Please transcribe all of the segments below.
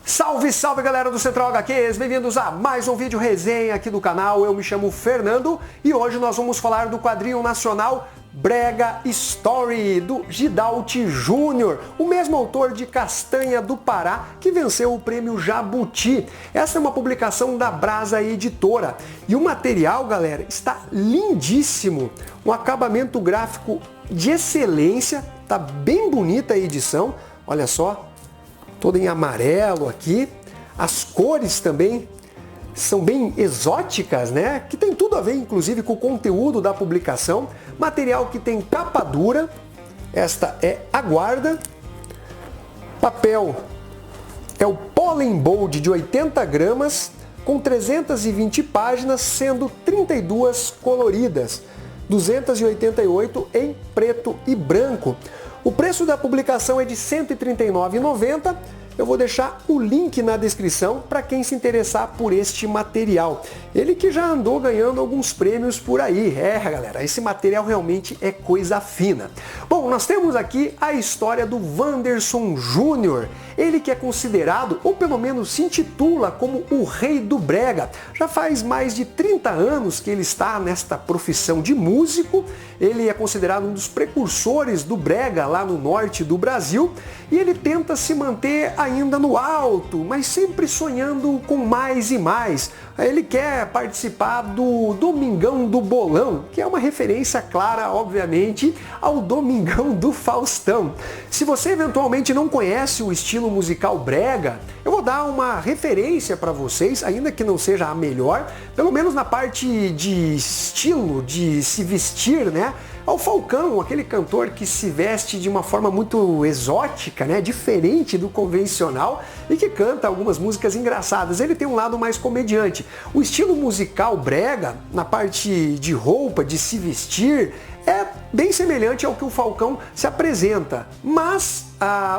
Salve, salve galera do Central HQs, bem-vindos a mais um vídeo resenha aqui do canal. Eu me chamo Fernando e hoje nós vamos falar do quadrinho nacional Brega Story, do Gidalt Júnior, o mesmo autor de Castanha do Pará, que venceu o prêmio Jabuti. Essa é uma publicação da Brasa Editora e o material, galera, está lindíssimo, um acabamento gráfico de excelência, tá bem bonita a edição, olha só. Toda em amarelo aqui, as cores também são bem exóticas, né? Que tem tudo a ver, inclusive, com o conteúdo da publicação. Material que tem capa dura, esta é a guarda. Papel é o Pollen Bold de 80 gramas, com 320 páginas, sendo 32 coloridas, 288 em preto e branco. O preço da publicação é de R$ 139,90. Eu vou deixar o link na descrição para quem se interessar por este material. Ele que já andou ganhando alguns prêmios por aí. É, galera, esse material realmente é coisa fina. Bom, nós temos aqui a história do Wanderson Júnior. Ele que é considerado, ou pelo menos se intitula como o rei do brega. Já faz mais de 30 anos que ele está nesta profissão de músico. Ele é considerado um dos precursores do brega lá no norte do Brasil. E ele tenta se manter ainda no alto, mas sempre sonhando com mais e mais. Ele quer participar do Domingão do Bolão, que é uma referência clara, obviamente, ao Domingão do Faustão. Se você eventualmente não conhece o estilo musical brega, eu vou dar uma referência para vocês, ainda que não seja a melhor, pelo menos na parte de estilo, de se vestir, né? Ao Falcão, aquele cantor que se veste de uma forma muito exótica, né, diferente do convencional e que canta algumas músicas engraçadas. Ele tem um lado mais comediante. O estilo musical brega, na parte de roupa, de se vestir, é bem semelhante ao que o Falcão se apresenta, mas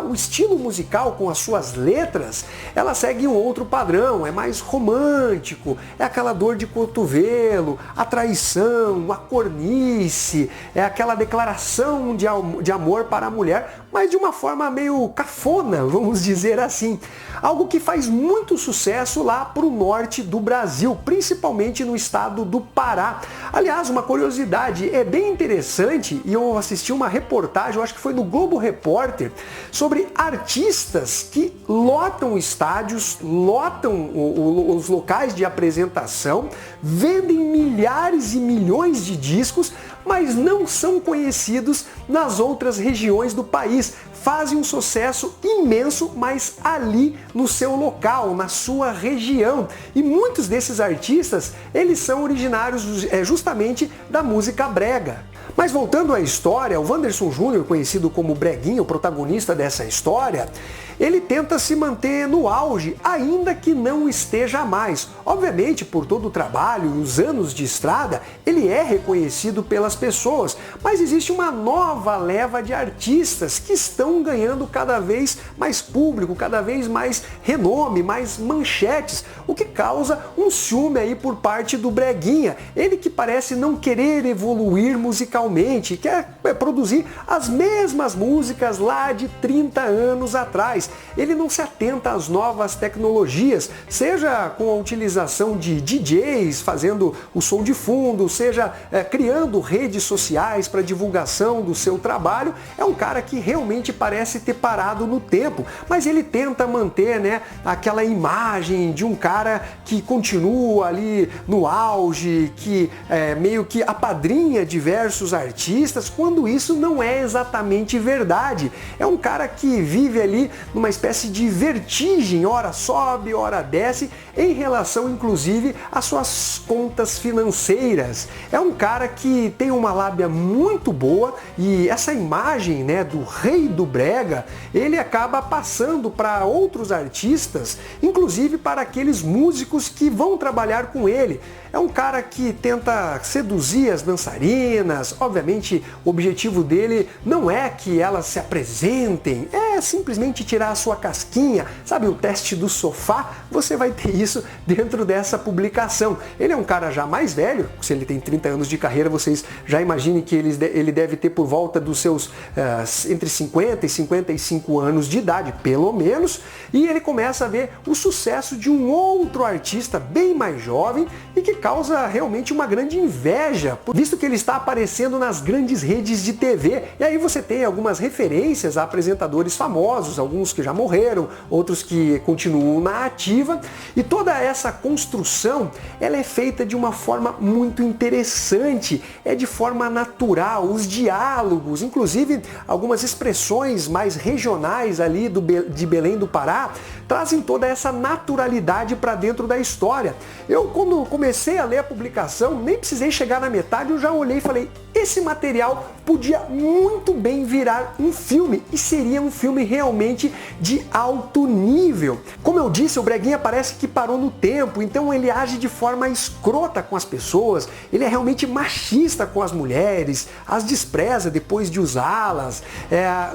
o estilo musical com as suas letras, ela segue um outro padrão, é mais romântico, é aquela dor de cotovelo, a traição, a cornice, é aquela declaração de amor para a mulher, mas de uma forma meio cafona, vamos dizer assim. Algo que faz muito sucesso lá para o norte do Brasil, principalmente no estado do Pará. Aliás, uma curiosidade, é bem interessante, e eu assisti uma reportagem, eu acho que foi no Globo Repórter, sobre artistas que lotam estádios, lotam os locais de apresentação, vendem milhares e milhões de discos, mas não são conhecidos nas outras regiões do país. Fazem um sucesso imenso, mas ali no seu local, na sua região. E muitos desses artistas, eles são originários justamente da música brega. Mas voltando à história, o Wanderson Júnior, conhecido como Breguinha, o protagonista dessa história, ele tenta se manter no auge, ainda que não esteja mais. Obviamente, por todo o trabalho e os anos de estrada, ele é reconhecido pelas pessoas, mas existe uma nova leva de artistas que estão ganhando cada vez mais público, cada vez mais renome, mais manchetes, o que causa um ciúme aí por parte do Breguinha. Ele que parece não querer evoluir musicalmente, quer produzir as mesmas músicas lá de 30 anos atrás. Ele não se atenta às novas tecnologias, seja com a utilização de DJs fazendo o som de fundo, seja criando redes sociais para divulgação do seu trabalho. É um cara que realmente parece ter parado no tempo, mas ele tenta manter, né, aquela imagem de um cara que continua ali no auge, que meio que apadrinha diversos artistas, quando isso não é exatamente verdade. É um cara que vive ali numa espécie de vertigem, ora sobe, ora desce, em relação inclusive às suas contas financeiras. É um cara que tem uma lábia muito boa e essa imagem, né, do rei do brega, ele acaba passando para outros artistas, inclusive para aqueles músicos que vão trabalhar com ele. É um cara que tenta seduzir as dançarinas, obviamente o objetivo dele não é que elas se apresentem, é simplesmente tirar a sua casquinha, sabe, o teste do sofá. Você vai ter isso dentro dessa publicação. Ele é um cara já mais velho, se ele tem 30 anos de carreira, vocês já imaginem que ele deve ter por volta dos seus entre 50 e 55 anos de idade, pelo menos, e ele começa a ver o sucesso de um outro artista bem mais jovem e que causa realmente uma grande inveja, visto que ele está aparecendo nas grandes redes de TV. E aí você tem algumas referências a apresentadores famosos, alguns que já morreram, outros que continuam na ativa, e toda essa construção, ela é feita de uma forma muito interessante, é de forma natural, os diálogos, inclusive algumas expressões mais regionais ali de Belém do Pará, trazem toda essa naturalidade para dentro da história. Eu, quando comecei a ler a publicação, nem precisei chegar na metade, eu já olhei e falei, esse material podia muito bem virar um filme, e seria um filme realmente de alto nível. Como eu disse, o Breguinha parece que parou no tempo, então ele age de forma escrota com as pessoas, ele é realmente machista com as mulheres, as despreza depois de usá-las,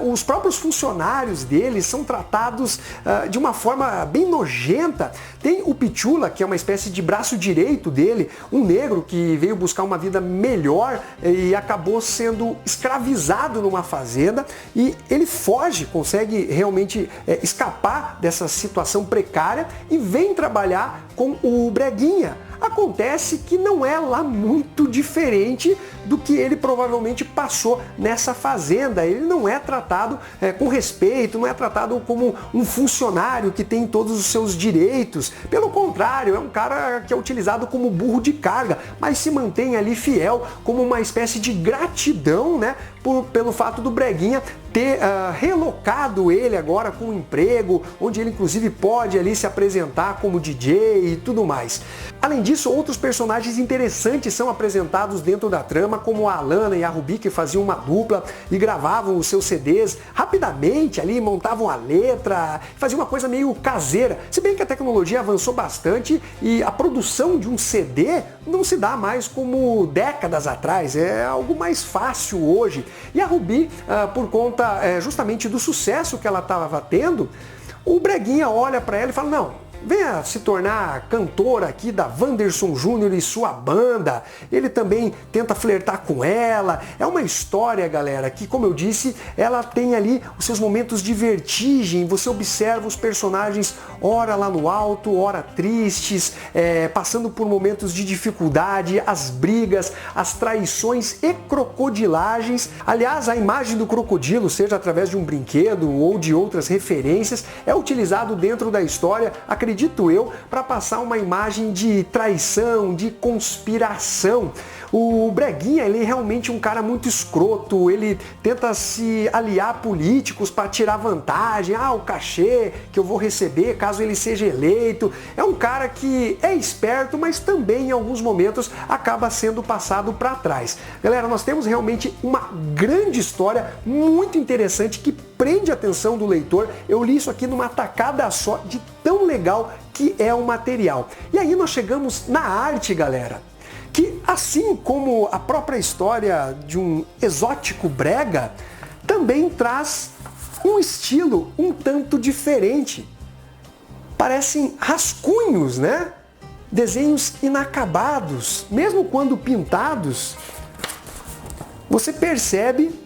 os próprios funcionários dele são tratados de uma forma bem nojenta. Tem o Pichula, que é uma espécie de braço direito dele, um negro que veio buscar uma vida melhor e acabou sendo escravizado numa fazenda, e ele foge, consegue realmente escapar dessa situação precária e vem trabalhar com o Breguinha. Acontece que não é lá muito diferente do que ele provavelmente passou nessa fazenda. Ele não é tratado com respeito, não é tratado como um funcionário que tem todos os seus direitos. Pelo contrário, é um cara que é utilizado como burro de carga, mas se mantém ali fiel como uma espécie de gratidão, né, pelo fato do Breguinha ter relocado ele agora com um emprego, onde ele inclusive pode ali se apresentar como DJ e tudo mais. Além disso, outros personagens interessantes são apresentados dentro da trama, como a Alana e a Rubi, que faziam uma dupla e gravavam os seus CDs rapidamente ali, montavam a letra, faziam uma coisa meio caseira. Se bem que a tecnologia avançou bastante e a produção de um CD não se dá mais como décadas atrás, é algo mais fácil hoje. E a Rubi, por conta justamente do sucesso que ela estava tendo, o Breguinha olha para ela e fala, não, venha se tornar cantora aqui da Wanderson Júnior e sua banda. Ele também tenta flertar com ela. É uma história, galera, que, como eu disse, ela tem ali os seus momentos de vertigem. Você observa os personagens ora lá no alto, ora tristes, passando por momentos de dificuldade, as brigas, as traições e crocodilagens. Aliás, a imagem do crocodilo, seja através de um brinquedo ou de outras referências, é utilizado dentro da história, acredito eu, para passar uma imagem de traição, de conspiração. O Breguinha, ele é realmente um cara muito escroto, ele tenta se aliar a políticos para tirar vantagem, o cachê que eu vou receber caso ele seja eleito. É um cara que é esperto, mas também em alguns momentos acaba sendo passado para trás. Galera, nós temos realmente uma grande história, muito interessante, que prende a atenção do leitor. Eu li isso aqui numa tacada só, de tão legal que é o material. E aí nós chegamos na arte, galera, que, assim como a própria história de um exótico brega, também traz um estilo um tanto diferente. Parecem rascunhos, né? Desenhos inacabados. Mesmo quando pintados, você percebe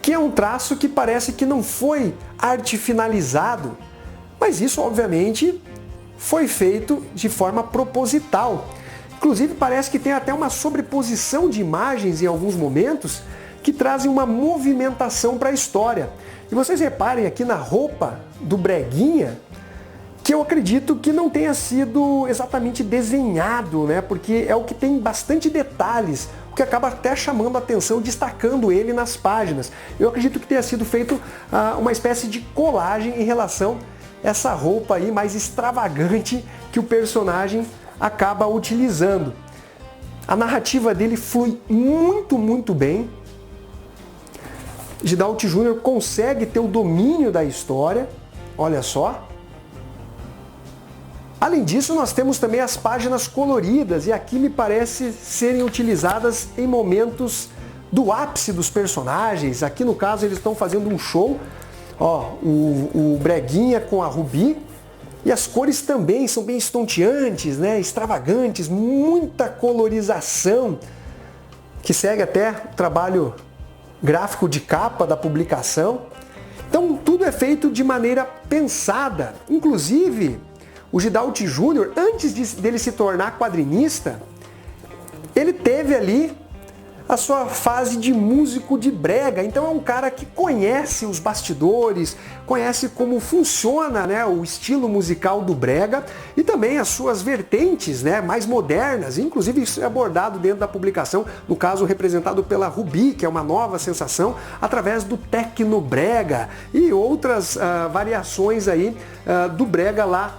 que é um traço que parece que não foi arte finalizado. Mas isso, obviamente, foi feito de forma proposital. Inclusive, parece que tem até uma sobreposição de imagens em alguns momentos que trazem uma movimentação para a história. E vocês reparem aqui na roupa do Breguinha, que eu acredito que não tenha sido exatamente desenhado, né? Porque é o que tem bastante detalhes, o que acaba até chamando a atenção, destacando ele nas páginas. Eu acredito que tenha sido feito uma espécie de colagem em relação a essa roupa aí mais extravagante que o personagem acaba utilizando. A narrativa dele flui muito, muito bem. Gidalt Júnior consegue ter o domínio da história, olha só. Além disso, nós temos também as páginas coloridas, e aqui me parece serem utilizadas em momentos do ápice dos personagens. Aqui no caso eles estão fazendo um show, ó, o Breguinha com a Rubi, e as cores também são bem estonteantes, né, extravagantes, muita colorização, que segue até o trabalho gráfico de capa da publicação. Então tudo é feito de maneira pensada. Inclusive, o Gidalti Júnior, antes dele se tornar quadrinista, ele teve ali a sua fase de músico de brega. Então é um cara que conhece os bastidores, conhece como funciona, né, o estilo musical do brega e também as suas vertentes, né, mais modernas. Inclusive isso é abordado dentro da publicação, no caso representado pela Rubi, que é uma nova sensação, através do tecnobrega e outras variações aí do brega lá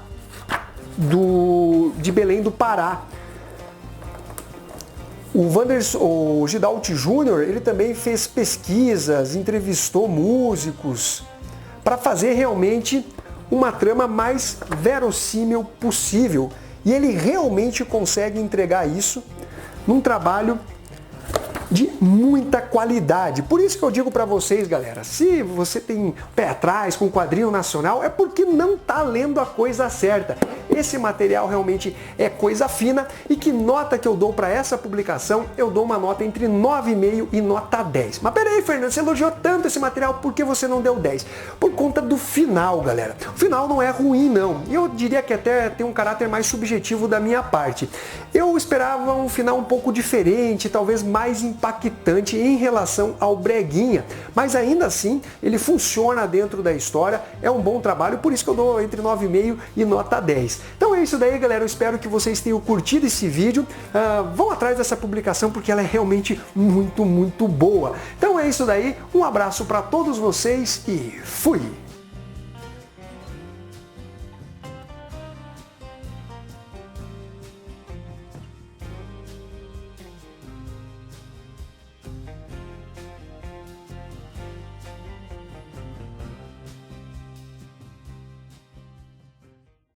de Belém do Pará. O Gidalti Júnior, ele também fez pesquisas, entrevistou músicos para fazer realmente uma trama mais verossímil possível. E ele realmente consegue entregar isso num trabalho de muita qualidade. Por isso que eu digo para vocês, galera, se você tem pé atrás com o quadrinho nacional, é porque não tá lendo a coisa certa. Esse material realmente é coisa fina. E que nota que eu dou para essa publicação? Eu dou uma nota entre 9,5 e nota 10. Mas peraí, Fernando, você elogiou tanto esse material, por que você não deu 10? Por conta do final, galera. O final não é ruim, não. E eu diria que até tem um caráter mais subjetivo da minha parte. Eu esperava um final um pouco diferente, talvez mais impactante em relação ao breguinha. Mas ainda assim, ele funciona dentro da história, é um bom trabalho, por isso que eu dou entre 9,5 e nota 10. Então é isso daí, galera, eu espero que vocês tenham curtido esse vídeo. Vão atrás dessa publicação porque ela é realmente muito, muito boa. Então é isso daí, um abraço para todos vocês e fui!